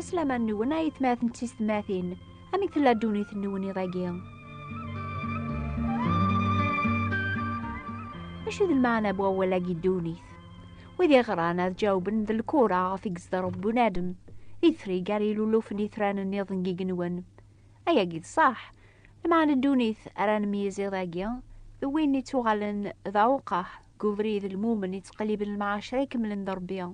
سلامة نون أي ثماثن تيستماثين أمي تلا دونيث نوني ضاقين. أشو ذا المعنى بوا لاقي دونيث وذي غرانا تجاوبن ذا الكورة في قصدر بنادم إثري قاري لولوف نيثران النيضن جيجنون أيا قيد صح المعنى دونيث أران ميزي ضاقين ذوين يتوغلن ذا وقح قوفريذ المومن يتقلب المعاشرة كملن ضربيان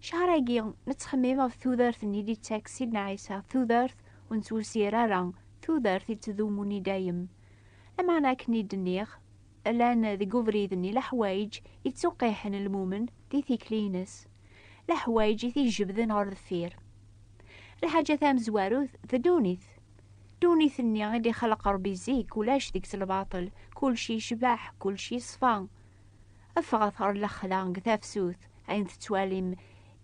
شهراقي نتخمم في ثوذرث نيدي تاكسي نعيسة ثوذرث ونتوسيرارا ثوذرث يتذوموني دايم لما أنا كني دنيغ لان ذي قوفريذني لحوايج يتسوقيحن المومن دي ثيكلينس لحوايج يثي جبذن غير ذفير الحاجة ثام زواروث ذا دونيث اني غادي خلق ربي زيك ولاش ديك الباطل كل شي شباح كل شي صفان افغثر الاخلاق ثافسوث اين تتواليم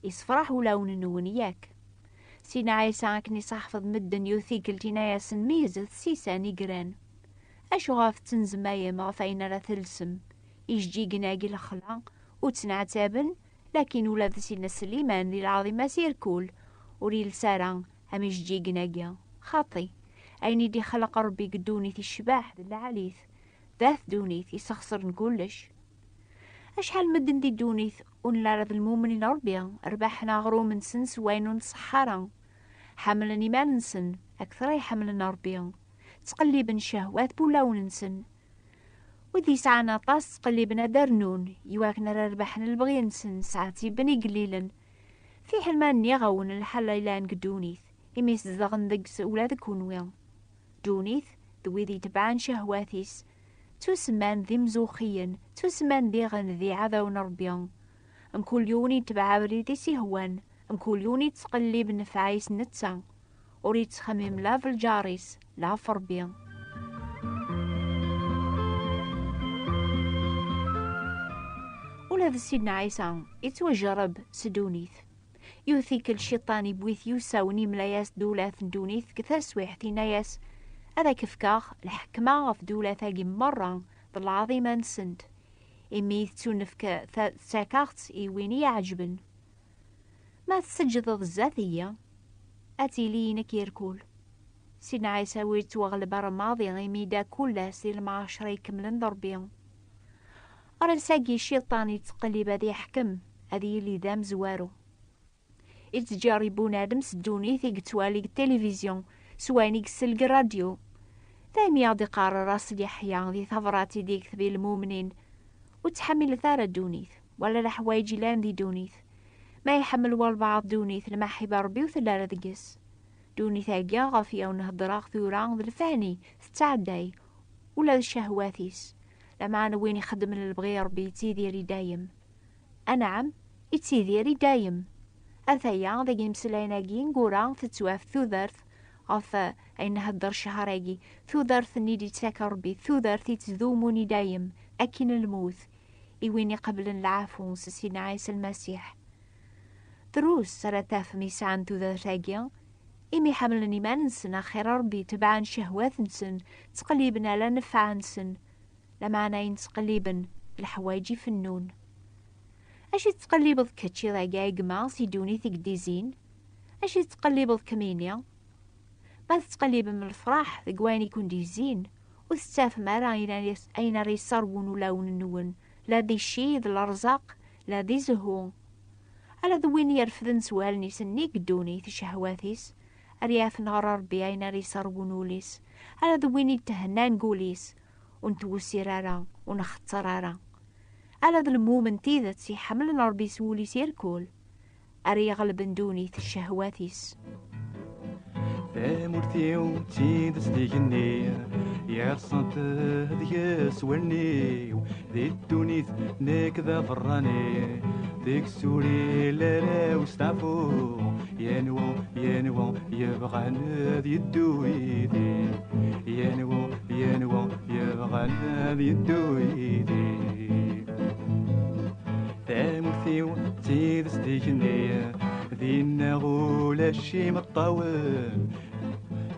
يصفرح ولون نونياك سينا عيسى كني صحفظ مدن يوثيكلتينا ياسن ميزث سيساني قران أشو غاف تنزمايا ما فاين را ثلسم يجي قناقي الأخلاق وتنعتابن لكن ولاد سينا سليمان ذي العظيمة سيركول وريل ساران هم يجي قناقيا خاطي أيني دي خلق ربي قدونيث الشباح ذي العليث ذاث دونيث يسخسر نقولش أشحال مدن دي دونيث ونلارد المؤمنين ربيا رباحنا غرو من سن سوين نصحارا حملني ما ننسن أكثر يحملنا ربيا تقلبن شهوات بولاو ننسن وذي ساعنا طاس تقلبنا درنون يواكنا ربحنا البغي نسن ساعتي بني قليلا في حلمان يغون الحليلان قدونيث يميس الزغن ذقس ولاد كونويا دونيث ذوي ذي تبعان شهواتيس تسمان ذي مزوخيا تسمان ذي غن ذي عذاون ربيان ام كل يوني تبع بريدي سيهوان ام كل يوني تقلب نفعيس نتسان وريد تخمم لا في الجاريس لا في ربيان ولا ذا سيدنا عيسى يتوجرب سدونيث يوثيك الشيطاني بويث يوساوني ملاياس دولاث دونيث كثر سويحتي ناياس هذا كفكاخ الحكمة في دولة ثاقي مرة بالعظيمة نسند إميث تونفك ساكاخت إيويني يعجبن ما تسجد الذاتية أتيلي نكيركول سيدنا عيسى ويتوغلب رماضي غيميدا كل سير المعاشرة يكملن ضربيان أرى ساقي الشيطان يتقلب هذي يحكم هذي اللي ذام زوارو يتجاربون آدم سدوني ثيق توالي التلفزيون سواني قسلق الراديو ثايم ياضي قارر راس يحيى ذي ثفراتي ديك ثبي المؤمنين وتحمل ثار دونيث ولا لحوايجي لان ذي دونيث ما يحمل والبعض دونيث لما حيب ربي وثلا رذقس دونيث هاقيا غافية ونهضراغ ثوران ذي الفاني تتعداي ولا الشهواتيس لما أنا وين يخدم للبغي ربي يتيذيري دايم أنعم يتيذيري دايم أثايا ذا يمسلايناقي نقورا تتواف ثوذرث غاف أين هدر شهراقي ثوذرث نيدي تاك ربي ثوذرث يتذوموني دايم أكين الموت إويني قبل العفو سيدنا عيسى المسيح دروس سرتاف ميسان ثوذرثاقيا إمي حملني ما ننسن خير ربي تبعان شهوات نسن تقليبنا لا نفع نسن لما ناين تقليبن الحوايجي في النون أشي تقليب كتشي ضاقاي قما سيدوني ثيك ديزين أشي تقليب كمينيا ما تقليب من الفرح ذي قوين يكون ديزين وتستاف مرا أين ريصرون ولاون النون لا ذي شي ذي الأرزاق لا ذي زهو على ذوين يرفذن سوالني سني قدوني ثي شهواتيس أرياف نهار ربي أين ريصرون وليس على ذوين يتهنان قوليس ونتو سيرارا ونخترارا على ذا المومن تيذت سي حمل ربي سولي سيركول أري غلبن دوني في الشهواتيس فامورتيو تيد ستيجني يا رصنت ذي سولني ذي الدونيث نكذا فراني ذيك سوري لا وستعفو ينوو يبغى ذي الدويدي ينوو يبغى ذي الدويدي فامورتيو تيد ستيجني ذي النغول الشي مطاول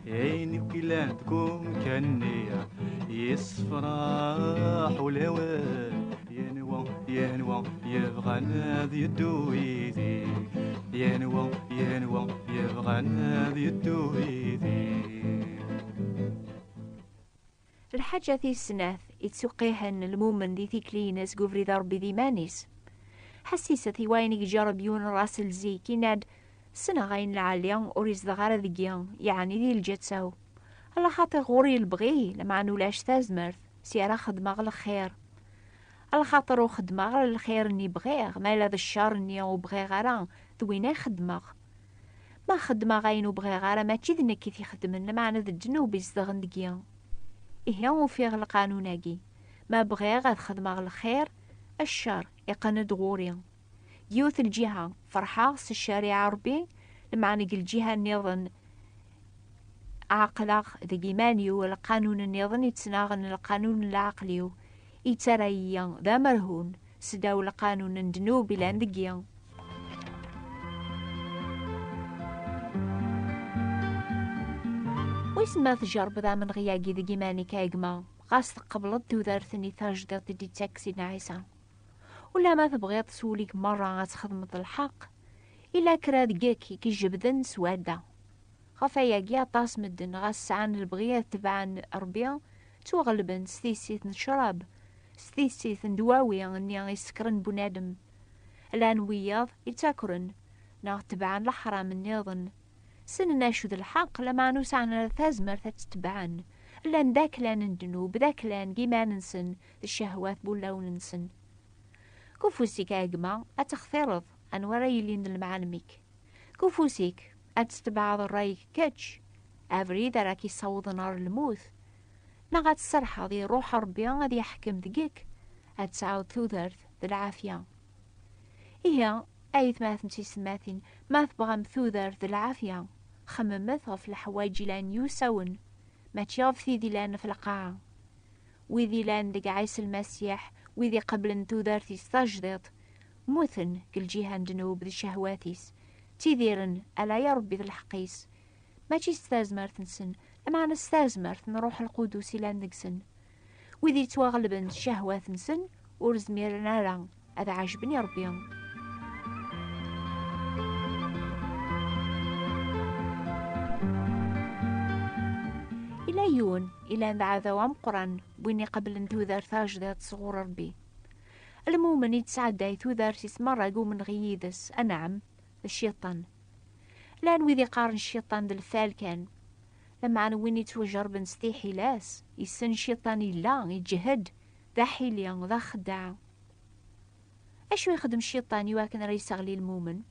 عيني وكيلان تكون كنية يصفراح والهوال ينوى يبغى نادي الدويدي ينوى ينوى يبغانا ذي الدويثي. الحاجة ذي السناث يتسقيهن المؤمن ذي ثيكلينس قفري ضربي ذي مانيس حسيسة ذي وين يجرب يون راس الزي كيناد سنة غاين العالية وريز دغارة ذيقيان يعني ذي الجتساو على خاطر غوري البغي لما نولاش تازمرث سيارة خدمة الخير على خاطر خدمة الخير اني بغيغ ما إلا ذا الشر اني وبغي غرا ذوينا خدمة ما خدمة غاين وبغي غرا ما تشي ذنك كيف يخدمن معنا ذا الجنوب يزدغن دقيان إيه وفيغ القانوناكي ما بغي غاد خدمة الخير الشر يقند غوريا يوث الجهة فرحة الشارع ربي لمعنى الجهة النظن عقلق ذي القانون النظن يتسناغن القانون العقليو يتريا ذا مرهون سداو القانون الدنوب لان دقيا. ويسما تجرب ذا من غياقي ذي جيماني كايقما غاس تقبلت وذارثني تاجدت دي تاكسي نعيسا ولا ما تبغي تسوليك مرة غتخدم الحق إلا كرا دقاكي كي جبدن سوادة خفاياقي طاس مدن غاس سعان البغية تبعان ربيا توغلبن ستيسيت نشراب ستيسيت ندواوي اني يسكرن بنادم الان وياض يتاكرن ناغ تبعان الحرام النيضن سننا شو ذا الحق لما نوسعنا ثازمر تتبعن لان ذاك لان ندنوب ذاك لان كيما ننسن الشهوات بولاو ننسن كوفوسيك اجمع اتخثرض ان ورايلين المعلميك كوفوسيك اتتبع الرايك كاتش افري راكي صوض نار الموت نغات السرحة ذي روح ربي غادي يحكم دقيك اتسعود ثوثرث بالعافية إيا أيث ماثنتي سماثين ما تبغى مثوثرث العافية خممت في الحوايج لان يوسون ما تشاف في ذي لان في القاعة وذي لان دق عيس المسيح وذي قبل نتوذرثي استجدت موثن كل جيهان دنوب ذي شهواتيس تيذيرن ألا يا ربي ذي الحقيس ما تشي استازمرت نسن لما نستازمرت نروح القدوس لان دقسن وذي تواغلبن شهوات نسن ورزمير نارا هذا عجبني ربي. إلى يون إلى أن عذوام قران بويني قبل أن توذر ثاجدات صغور ربي المؤمن يتسعد توذر تسمر قو من غييدس أنعم الشيطان لان وذي قارن الشيطان دالفال كان لما أنا ويني توجر بنستيحي لاس يسن شيطاني لا يجهد ذا حيليا ذا خداع أشو يخدم الشيطان يواكن ريس غلي المؤمن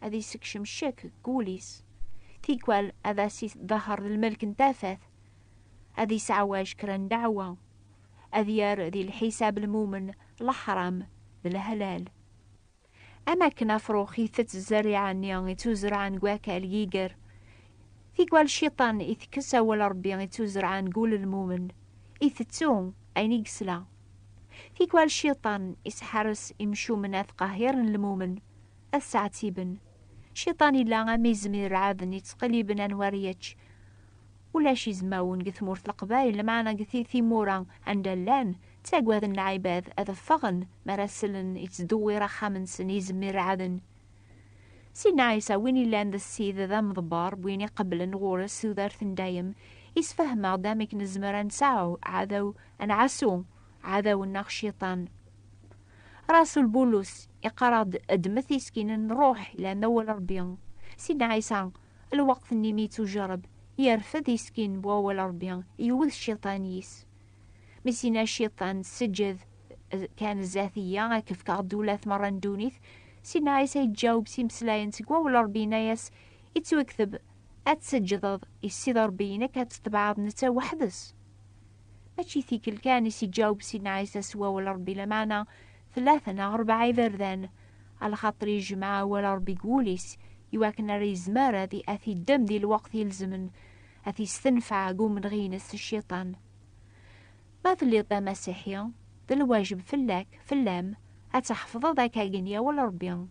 هذي سكشم الشك قوليس تيكوال هذا سيس ظهر الملك انتافث هذي سعواج كران دعوة أذيار ذي الحساب المؤمن الحرام بالهلال أما كنا فروخي ثت الزريعة نيان توزرعان قواكا الجيجر تيكوال الشيطان إثكسا ولا ربي توزرعان قول المؤمن إثتسون أين يقسلا تيكوال الشيطان إسحرس إمشو من أثقاهير المؤمن الساعتيبن شيطاني لا ميزمير عاذن يتقليبن أنواريتش ولا شي زماون قثمورت القبايل معنا قثي ثيمورا عند اللان تاقوى ذن العباد أذا فغن مراسلن يتدوي رخامن سن يزمير عاذن سيدنا عيسى ويني لان ذا السيد ذا مضبار ويني قبل نغورس سوذارثن دايم يسفهم عدامك نزمر نساو عاذو أنعسو عاذو الناخ شيطان راسل بولس يقرض أدمثي سكين نروح إلى نول ربيان سيدنا عيسى الوقت النميت وجرب يرفض يسكين بوول ربيان يوث الشيطانيس مسينا الشيطان سجد كان الذاتية كيف كعدولات مرة ندونيث سيدنا عيسى يتجاوب سيمسلاين تقوى ربينا ياس يتوكثب أتسجد يسيد ربينا كتتبعض نتا وحدس ماشي ثيكل كان يجاوب سيدنا عيسى سوا ولا ربي لمعنا ثلاثة أربعة ذرذان على خاطر يجمع ولا ربي قوليس يواكن ريزمار هذي أثي الدم دي الوقت يلزمن أثي استنفع قوم من غينس الشيطان ما ذلي ذا مسيحيا ذا الواجب فلاك فلام أتحفظ ذاك أجنيا ولا ربيا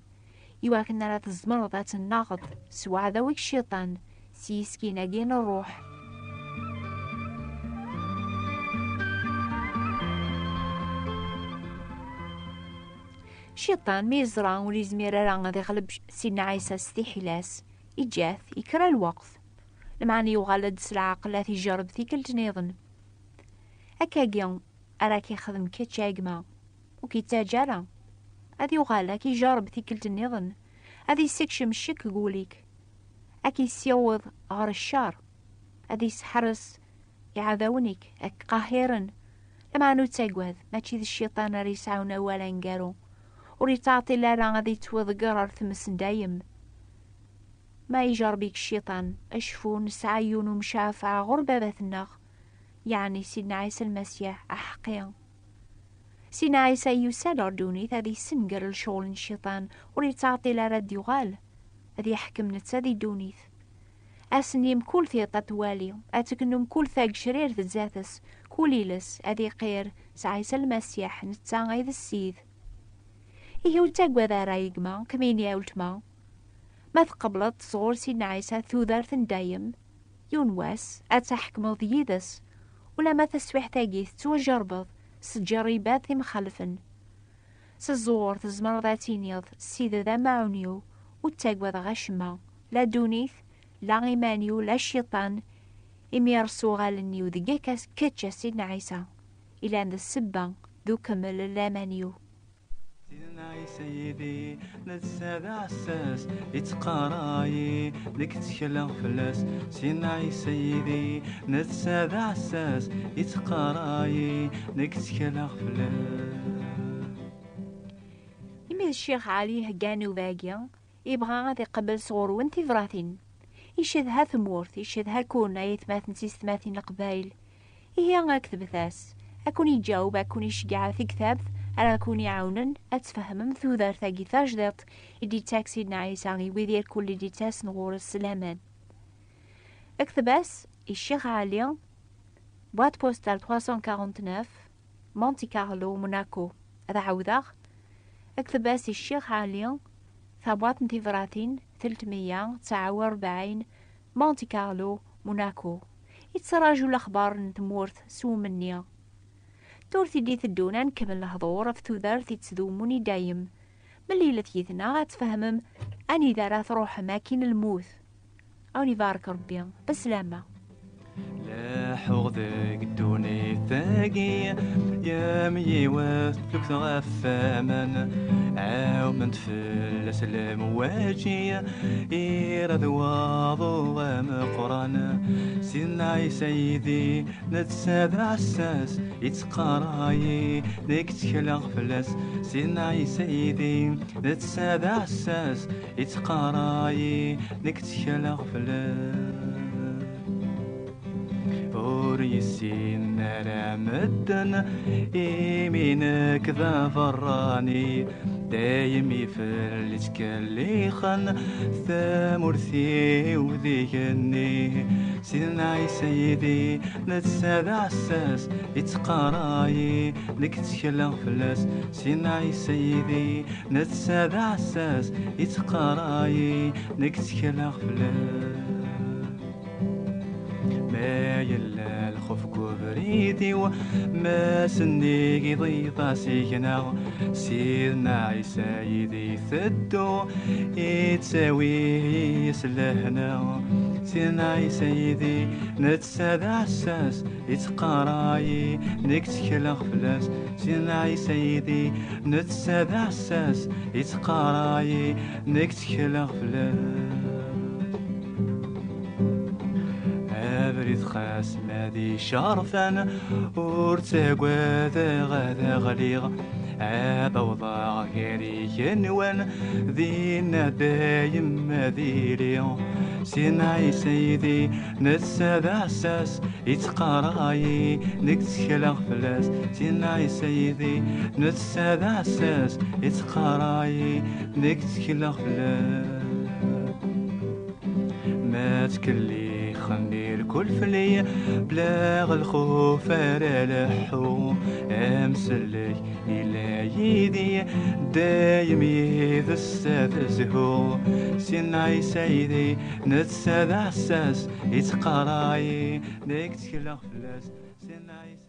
يواكن لا تزمر ذات الناقض سوا ذويك الشيطان سيسكين جين الروح الشيطان ميزرا ولي زمير راه غادي يغلب سيدنا عيسى ستيحلاس إجاث يكرا الوقت لمعني يغلد العقل يجرب ثيكل تنيضن أكاكيا أراكي يخدم كتشاقما وكيتاجارا هذي يغالا كيجرب ثيكل تنيضن هذي يسكشم الشك قوليك أكي يسيوض غير الشار هذي يسحرس يعذاونيك أك قاهرا لما نو تاقوذ ماشي ذي الشيطان راه يسعونا ولا نقارو وري تعطي لا راه غادي توضقر ثمس دايم ما يجربيك الشيطان أشفو نسعيون ومشافعة غربة بثناغ يعني سيدنا عيسى المسيح أحقيا سيدنا عيسى يسال أردوني هذي سنقر الشغل الشيطان وري تعطي لا راد يغال هذي يحكم نتسادي دونيث أسنيم كل ثيطة توالي أتكنم كل ثاق شرير ذاتس كوليلس هذي قير سعيسى المسيح نتساغي ذا السيد إيهو تاقوى ذا رايقما كمين ياولتما ما ثقبلت صغور سيدنا عيسى ثوذارث دايم يونواس أتحكمو ذيدس ولا ما تسويح تاقيث توجربض سجريبات ثم خلفن سزور تزمر ذاتينيض السيدة ذا معونيو وتاقوى ذا غشما لا دونيث لا غيمانيو لا الشيطان إميرسو غالنيو ذي كتشا سيدنا عيسى إلى عند السبا ذو كمل لامانيو سيدنا سيدي نتساد عساس يتقاراي لك تكلا فلاس سيدنا سيدي نتساد عساس يتقاراي لك تكلا فلاس إمي الشيخ علي هقانو باقيا يبغى غادي قبل صغور وانتي فراثين يشدها ثمورث يشدها كون يثماثن ثماثين القبايل هي غاكتب ثاس أكون يجاوب أكون يشجع في كتاب أنا أكون يعاونن أتفهم ثوذار ثاقي ثاجدط إدي تاكسي نعيساغي ويدير كل دي تاس نغور السلامان اكتباس الشيخ علي بوات بوستال 349 مونتي كارلو موناكو هذا عوضاغ اكتباس الشيخ علي ثابوات نتيفراتين 349 مونتي كارلو موناكو يتسراجو الأخبار نتمورث سو منيا تورثي دي ثدونا نكمل الهضور في ثوذارث تذوموني دايم من ليلة يثنا غتفهمم أني ذا تروح أماكن الموت أوني بارك ربي بسلامة لا حوضك دوني ثاقي يا ميوات لك غفاما عاومنت في الاسلام واجي إيراد واضو مقرانا سيدنا سيدي نتساد عساس يتقراي لك تكلا فلاس سيدنا سيدي نتساد عساس يتقراي لك تكلا فلاس يسين رمدن يمينك ذا فراني دايم يفلت كالليخن ثمرثي وذيهني سيدنا سيدي نتساد عساس يتقراي لك تكلا فلاس سيدنا سيدي نتساد عساس يتقراي لك تكلا فلاس ما يلا الخوف كبريتي وما سنيك ضيطا سيكنا سيدنا عيسى يدي ثدو يتساوي يسلهنا سيدنا سيدي نتساد عساس يتقراي نكتكلا فلاس سيدنا سيدي نتساد عساس يتقراي نكتكلا فلاس بريد خاس مادي شرفا ورتاقوا غادا غليغ عاب وضاع غيري ينوان ذينا دايم مذيلي سيدنا سيدي نتساد عساس يتقراي نكتكلا فلاس سيدنا سيدي نتساد عساس يتقراي نكتكلا فلاس ما تكلي خندير كل فلي بلاغ الخوف رالحو امسلك الى يدي دايم يذسد زهو سيدنا سيدي نتساد عساس يتقراي نكتكلا فلاس سيدنا